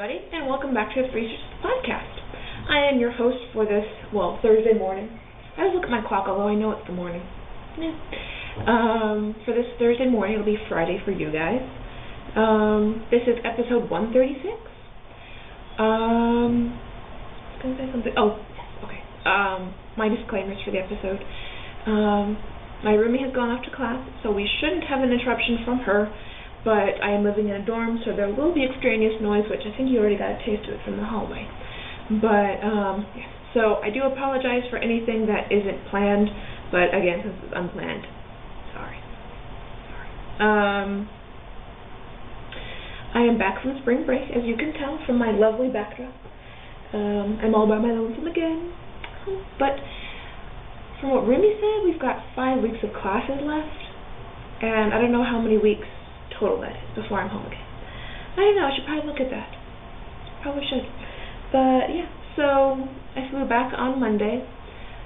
everybody, and welcome back to the Research Podcast. I am your host for this, Thursday morning. I always look at my clock, although I know it's the morning. For this Thursday morning, it'll be Friday for you guys. This is episode 136. I was going to say something. Oh, yes, okay. My disclaimers for the episode. My roomie has gone off to class, so we shouldn't have an interruption from her. But I am living in a dorm, so there will be extraneous noise, which I think you already got a taste of it from the hallway. But, yes. So I do apologize for anything that isn't planned, but again, since it's unplanned, sorry. I am back from spring break, as you can tell from my lovely backdrop. I'm all by my lonesome again. But from what Remy said, we've got 5 weeks of classes left, and I don't know how many weeks total that is before I'm home again. I don't know, I should probably look at that. Probably should. But yeah, so I flew back on Monday,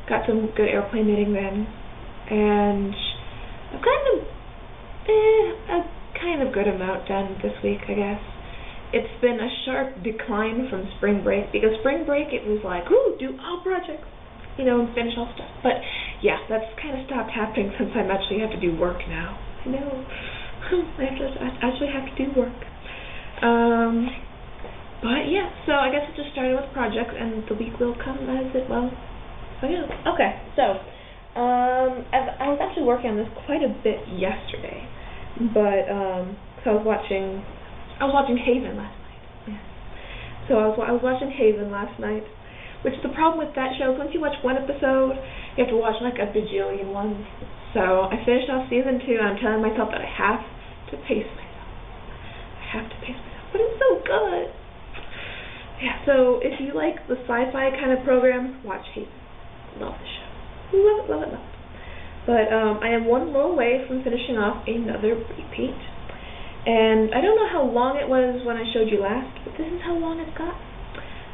got some good airplane knitting then, and I've gotten a kind of good amount done this week, I guess. It's been a sharp decline from spring break, because spring break it was like, ooh, do all projects, and finish all stuff. But yeah, that's kind of stopped happening since I actually have to do work now. I know. I actually have to do work. But yeah, so I guess I just started with projects, and the week will come as it will. So yeah. Okay, so I was actually working on this quite a bit yesterday, but so I was watching Haven last night. Yeah. So I was watching Haven last night, which the problem with that show is once you watch one episode, you have to watch like a bajillion ones. So I finished off season 2, and I'm telling myself that I have to pace myself. But it's so good. Yeah, so if you like the sci-fi kind of program, watch Haven. Love the show. Love it. But I am one roll away from finishing off another repeat. And I don't know how long it was when I showed you last, but this is how long it's got.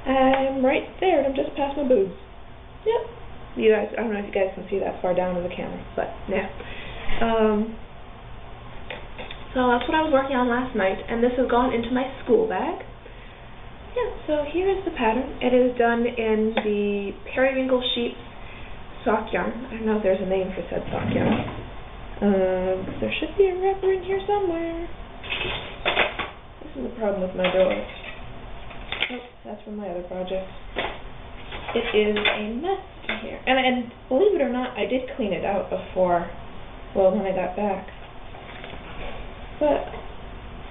I'm right there, and I'm just past my boobs. Yep. You guys, I don't know if you guys can see that far down in the camera, but yeah. So that's what I was working on last night, and this has gone into my school bag. Yeah, so here is the pattern. It is done in the periwinkle sheep sock yarn. I don't know if there's a name for said sock yarn. There should be a wrapper in here somewhere. This is the problem with my drawers. Oh, that's from my other project. It is a mess in here. And believe it or not, I did clean it out before, when I got back. But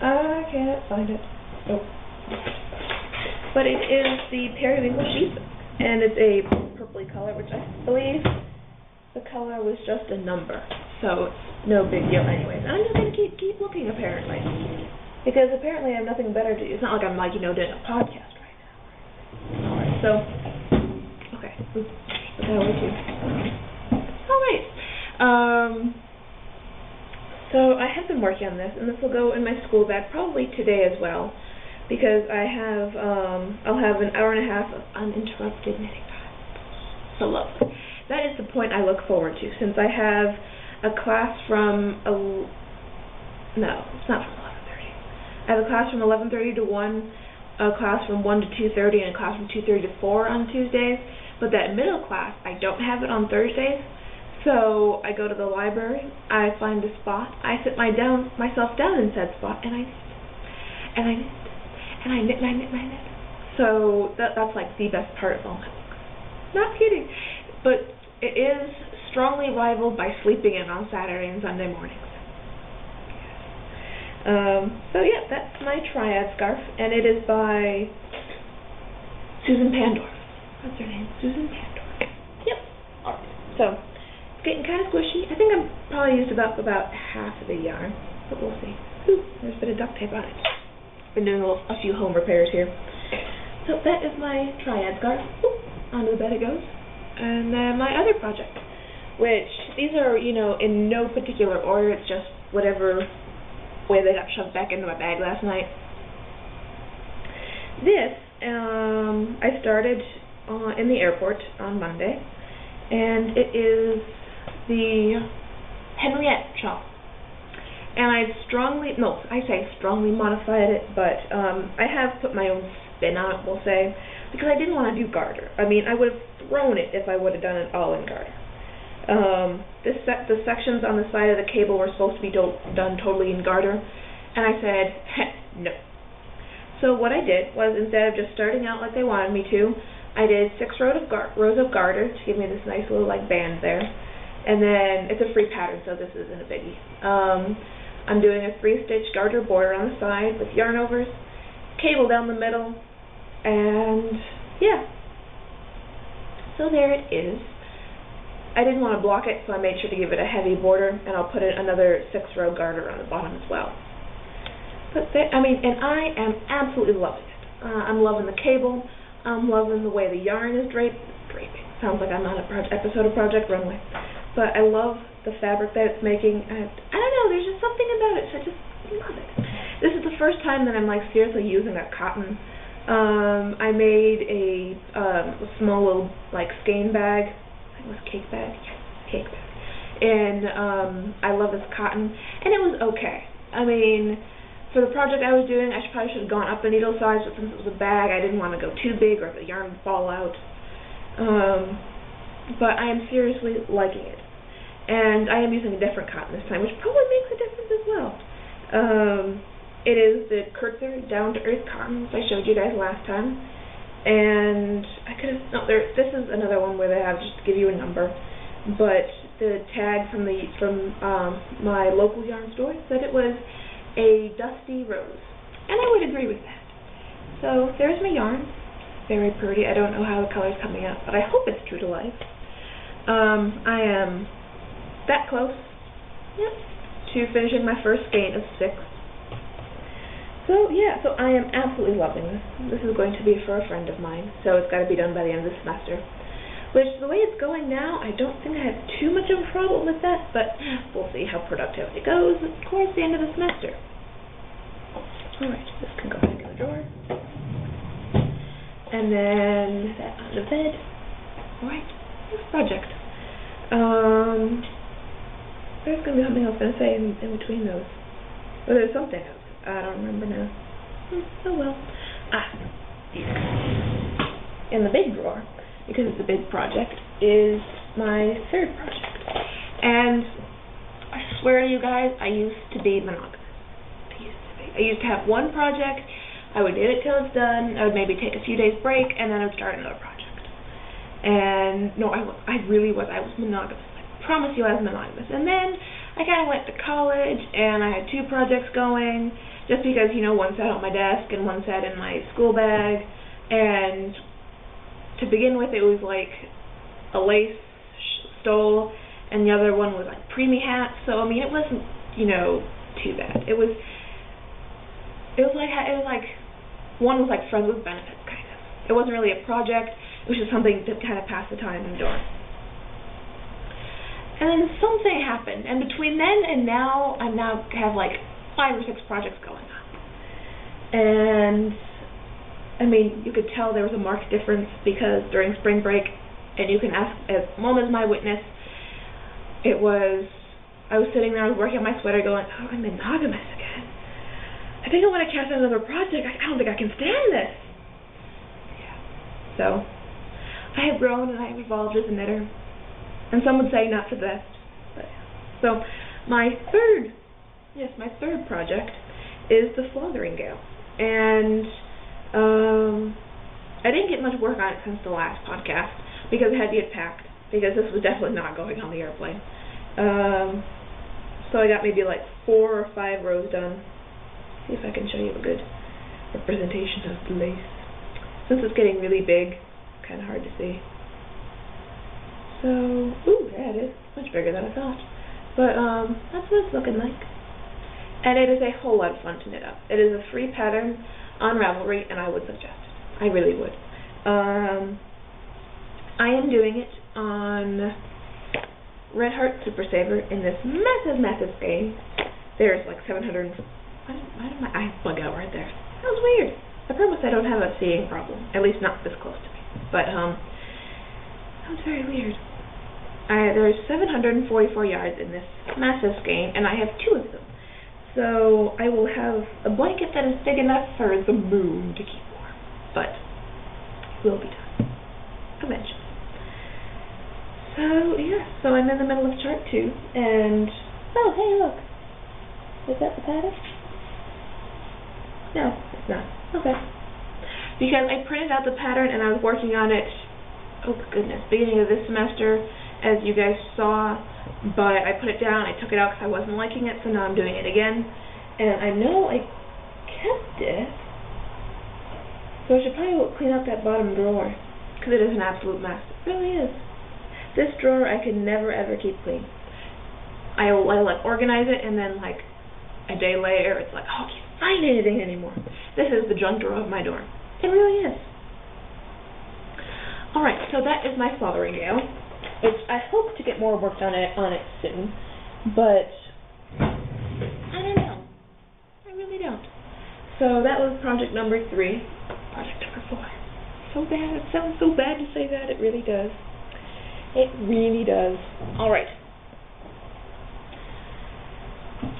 I can't find it. Nope. But it is the periwinkle sheep, and it's a purpley color, which I believe the color was just a number. So it's no big deal anyways. And I'm just going to keep looking, apparently. Because apparently I have nothing better to do. It's not like I'm, doing a podcast right now. Alright, so... Okay. Put that away too. Alright. So I have been working on this, and this will go in my school bag probably today as well, because I'll have an hour and a half of uninterrupted knitting time. So lovely. That is the point I look forward to, since I have a class from no, it's not from 11:30. I have a class from 11:30 to 1, a class from 1 to 2:30, and a class from 2:30 to 4 on Tuesdays. But that middle class, I don't have it on Thursdays. So I go to the library, I find a spot, I sit myself down in said spot, and I knit. So that's like the best part of all my books. Not kidding. But it is strongly rivaled by sleeping in on Saturday and Sunday mornings. So yeah, that's my triad scarf, and it is by Susan Pandorf. What's her name? Susan Pandorf. Yep. Alright. So getting kind of squishy. I think I've probably used about half of the yarn, but we'll see. Ooh, there's a bit of duct tape on it. Been doing a few home repairs here. So that is my triad scarf. Ooh, onto the bed it goes. And then my other project, which these are, in no particular order. It's just whatever way they got shoved back into my bag last night. This, I started in the airport on Monday, and it is the Henriette shawl. And I've strongly modified it, but I have put my own spin on it, we'll say, because I didn't want to do garter. I mean, I would have thrown it if I would have done it all in garter. The sections on the side of the cable were supposed to be done totally in garter, and I said, no. So what I did was, instead of just starting out like they wanted me to, I did 6 rows of garter to give me this nice little like band there, and then it's a free pattern, so this isn't a biggie. I'm doing a 3-stitch garter border on the side with yarn overs, cable down the middle, and yeah. So there it is. I didn't want to block it, so I made sure to give it a heavy border, and I'll put another 6-row garter on the bottom as well. But I I am absolutely loving it. I'm loving the cable. I'm loving the way the yarn is draping. Sounds like I'm on an episode of Project Runway. But I love the fabric that it's making. I don't know, there's just something about it. I just love it. This is the first time that I'm like seriously using a cotton. I made a small little like skein bag. I think it was cake bag. Yes, cake bag. And I love this cotton. And it was okay. I mean, for the project I was doing, I probably should have gone up the needle size, but since it was a bag, I didn't want to go too big or the yarn would fall out. But I am seriously liking it. And I am using a different cotton this time, which probably makes a difference as well. It is the Kurtzer down-to-earth cotton I showed you guys last time. And I could have, no, this is another one where they have just to give you a number. But the tag from my local yarn store said it was a dusty rose, and I would agree with that. So there's my yarn, very pretty. I don't know how the color's coming out, but I hope it's true to life. I am that close, to finishing my first skein of 6. So yeah, so I am absolutely loving this. This is going to be for a friend of mine, so it's got to be done by the end of the semester. Which, the way it's going now, I don't think I have too much of a problem with that, but we'll see how productivity goes towards the end of the semester. Alright, this can go back in the drawer. And then that on the bed. Alright, next project. There's going to be something I was going to say in between those. Well, there's something else. I don't remember now. Oh well. In the big drawer, because it's a big project, is my 3rd project. And I swear to you guys, I used to be monogamous. I used to have one project, I would do it till it's done, I would maybe take a few days break, and then I would start another project. And no, I really was. I was monogamous. I promise you I was monogamous. And then I kind of went to college, and I had 2 projects going, just because, you know, one sat on my desk and one sat in my school bag, and to begin with, it was like a lace stole, and the other one was like preemie hats. So I mean, it wasn't, you know, too bad. It was like one was like friends with benefits, kind of. It wasn't really a project. It was just something to kind of pass the time indoors. And then something happened, and between then and now, I now have like 5 or 6 projects going on, and I mean, you could tell there was a marked difference because during spring break, and you can ask, as Mom is my witness, I was sitting there, I was working on my sweater going, oh, I'm monogamous again. I think I want to cast another project. I don't think I can stand this. Yeah. So, I have grown and I have evolved as a knitter. And some would say not for the best. But, so, my third project is the Flothering-Gale. And I didn't get much work on it since the last podcast because it had to get packed, because this was definitely not going on the airplane. So I got maybe like 4 or 5 rows done. See if I can show you a good representation of the lace. Since it's getting really big, kind of hard to see. So, ooh, yeah, it is much bigger than I thought. But that's what it's looking like. And it is a whole lot of fun to knit up. It is a free pattern on Ravelry, and I would suggest it. I really would. I am doing it on Red Heart Super Saver in this massive skein. There's like 700. Why did my eyes bug out right there? That was weird. I promise I don't have a seeing problem. At least not this close to me. But that was very weird. There's 744 yards in this massive skein, and I have 2 of them. So I will have a blanket that is big enough for the moon to keep warm. but it will be done eventually. So yeah, so I'm in the middle of chart 2, and oh hey look, is that the pattern? No, it's not. Okay. Because I printed out the pattern and I was working on it, oh goodness, beginning of this semester, as you guys saw, but I put it down, I took it out because I wasn't liking it, so now I'm doing it again. And I know I kept it, so I should probably clean out that bottom drawer, because it is an absolute mess. It really is. This drawer I can never ever keep clean. I like organize it, and then like a day later it's like, oh, I can't find anything anymore. This is the junk drawer of my dorm. It really is. Alright, so that is my Fotheringale, which I hope to get more work done on it soon, but I don't know. I really don't. So that was project number 3. Project number 4. So bad. It sounds so bad to say that. It really does. It really does. Alright.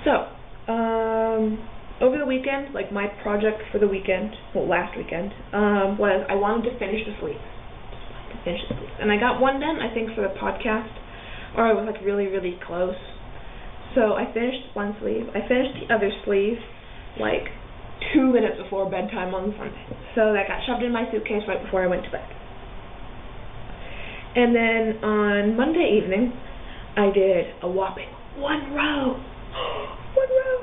So, over the weekend, like my project for the weekend, well last weekend, was I wanted to finish the sleeves. And I got one done, I think, for the podcast, or I was like really, really close. So I finished one sleeve. I finished the other sleeve like 2 minutes before bedtime on Sunday. So that got shoved in my suitcase right before I went to bed. And then on Monday evening, I did a whopping 1 row. 1 row.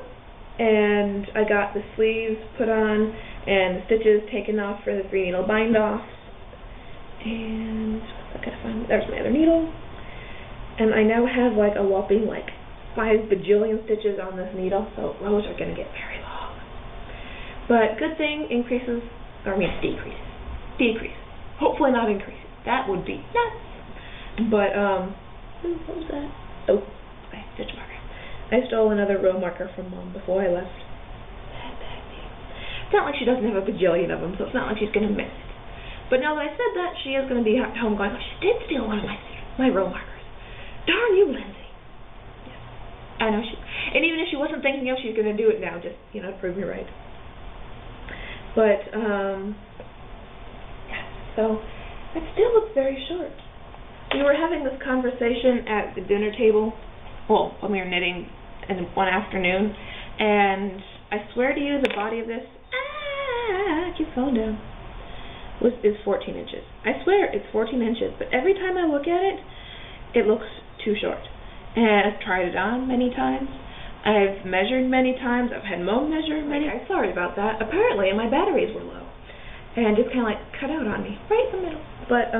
And I got the sleeves put on and the stitches taken off for the 3-needle bind-offs. And I gotta find, there's my other needle. And I now have like a whopping like 5 bajillion stitches on this needle, so rows are gonna get very long. But good thing, decreases. Decrease. Hopefully not increases. That would be nuts. But, what was that? Oh, my stitch marker. I stole another row marker from Mom before I left. Bad me. It's not like she doesn't have a bajillion of them, so it's not like she's going to miss it. But now that I said that, she is going to be at home going, oh, she did steal one of my row markers. Darn you, Lindsay. Yes. I know she, and even if she wasn't thinking of, she's going to do it now, just, to prove me right. But, yeah, so it still looks very short. We were having this conversation at the dinner table, well, when we were knitting in one afternoon, and I swear to you, the body of this, keep falling down, is 14 inches. I swear it's 14 inches, but every time I look at it, it looks too short. And I've tried it on many times. I've measured many times. I've had Mom measure many times. Sorry about that. Apparently, my batteries were low, and just kind of like cut out on me, right in the middle. But,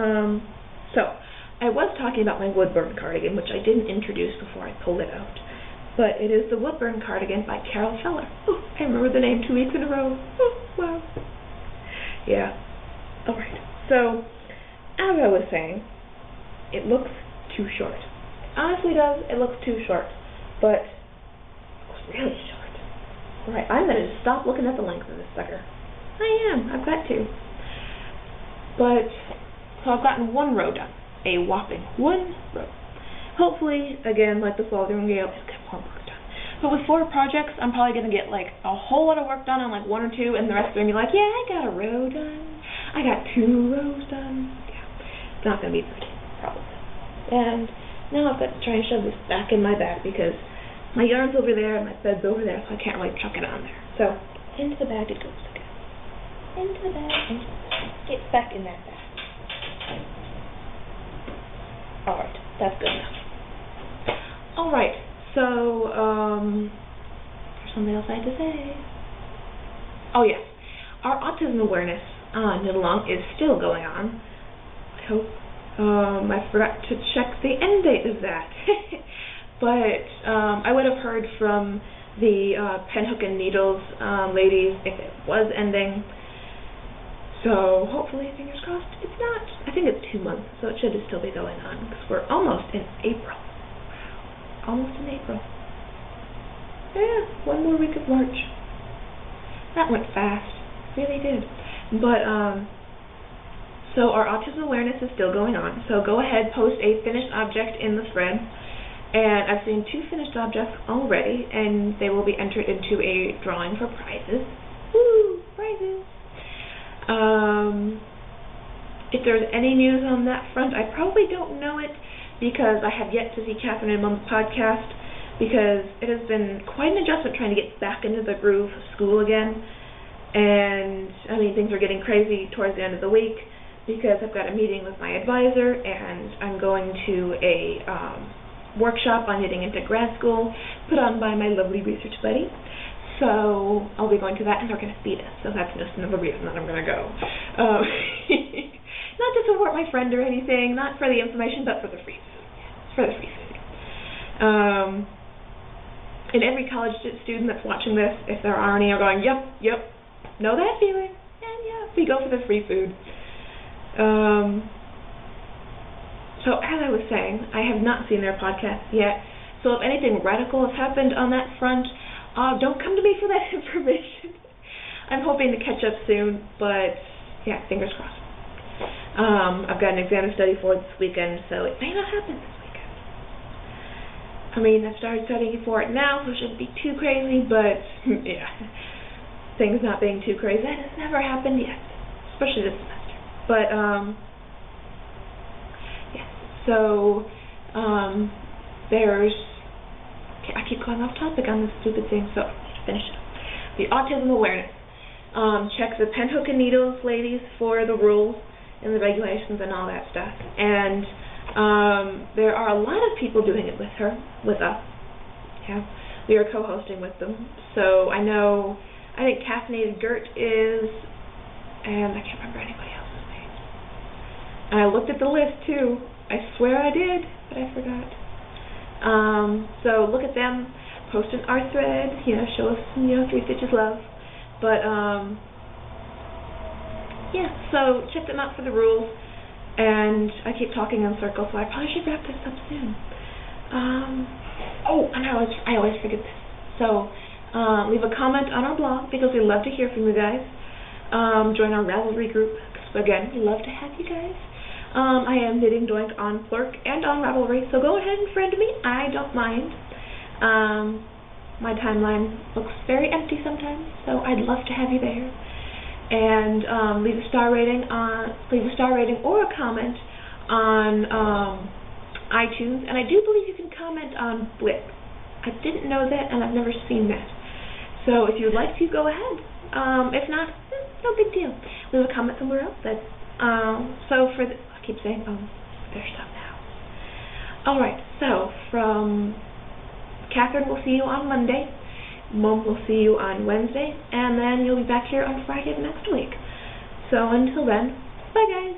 so I was talking about my Woodburn cardigan, which I didn't introduce before I pulled it out. But it is the Woodburn cardigan by Carol Feller. Oh, I remember the name 2 weeks in a row. Oh, wow. Yeah. Alright. So, as I was saying, it looks too short. It honestly does. It looks too short. But it looks really short. Alright, I'm going to stop looking at the length of this sucker. I am. I've got to. But, so I've gotten 1 row done. A whopping 1 row. Hopefully, again, like the Fotheringale, I'll get more work done. But with 4 projects, I'm probably going to get like a whole lot of work done on like 1 or 2, and the rest are going to be like, yeah, I got a row done. I got 2 rows done. Yeah, it's not going to be pretty, probably. And now I've got to try and shove this back in my bag because my yarn's over there and my thread's over there, so I can't really chuck it on there. So, into the bag it goes again. Into the bag, It's back in that bag. Alright, that's good enough. Alright, so, there's something else I had to say. Oh yes, our autism awareness knit along is still going on. I hope. I forgot to check the end date of that. But I would have heard from the Pen Hook and Needles ladies if it was ending. So hopefully, fingers crossed, it's not. I think it's 2 months, so it should still be going on because we're almost in April. Almost in April. Yeah, 1 more week of March. That went fast. Really did. But so our autism awareness is still going on. So go ahead, post a finished object in the thread. And I've seen 2 finished objects already, and they will be entered into a drawing for prizes. Woo! Prizes! If there's any news on that front, I probably don't know it because I have yet to see Catherine and Mom's podcast, because it has been quite an adjustment trying to get back into the groove of school again. And I mean, things are getting crazy towards the end of the week because I've got a meeting with my advisor and I'm going to a workshop on getting into grad school put on by my lovely research buddy. So I'll be going to that, and they're going to feed us, so that's just another reason that I'm going to go. Not to support my friend or anything, not for the information, but for the free food. It's for the free food. And every college student that's watching this, if there are any, are going, yep, know that feeling, and yeah, we go for the free food. So as I was saying, I have not seen their podcast yet, so if anything radical has happened on that front, don't come to me for that information. I'm hoping to catch up soon, but yeah, fingers crossed. I've got an exam to study for this weekend, so it may not happen this weekend. I mean, I've started studying for it now, so it shouldn't be too crazy, but yeah, things not being too crazy. That has never happened yet, especially this semester. But yes, so there's. Okay, I keep going off topic on this stupid thing, so let's finish it. The autism awareness. Check the pen, hook, and needles, ladies, for the rules and the regulations and all that stuff. And there are a lot of people doing it with us. Yeah, we are co-hosting with them. So I think Caffeinated Gert is, and I can't remember anybody else's name. And I looked at the list too. I swear I did, but I forgot. So look at them, post in our thread, show us, 3 stitches love. But, yeah, so check them out for the rules, and I keep talking in circles, so I probably should wrap this up soon. And I always forget this. So, leave a comment on our blog, because we love to hear from you guys. Join our Ravelry group, because again, we love to have you guys. I am knitting Doink on Plurk and on Ravelry, so go ahead and friend me. I don't mind. My timeline looks very empty sometimes, so I'd love to have you there. And leave a star rating or a comment on iTunes, and I do believe you can comment on Blip. I didn't know that, and I've never seen that. So if you'd like to, go ahead. If not, no big deal. Leave a comment somewhere else. I keep saying, there's stuff now. Alright, so from Catherine, we'll see you on Monday. Mom will see you on Wednesday. And then you'll be back here on Friday of next week. So until then, bye guys.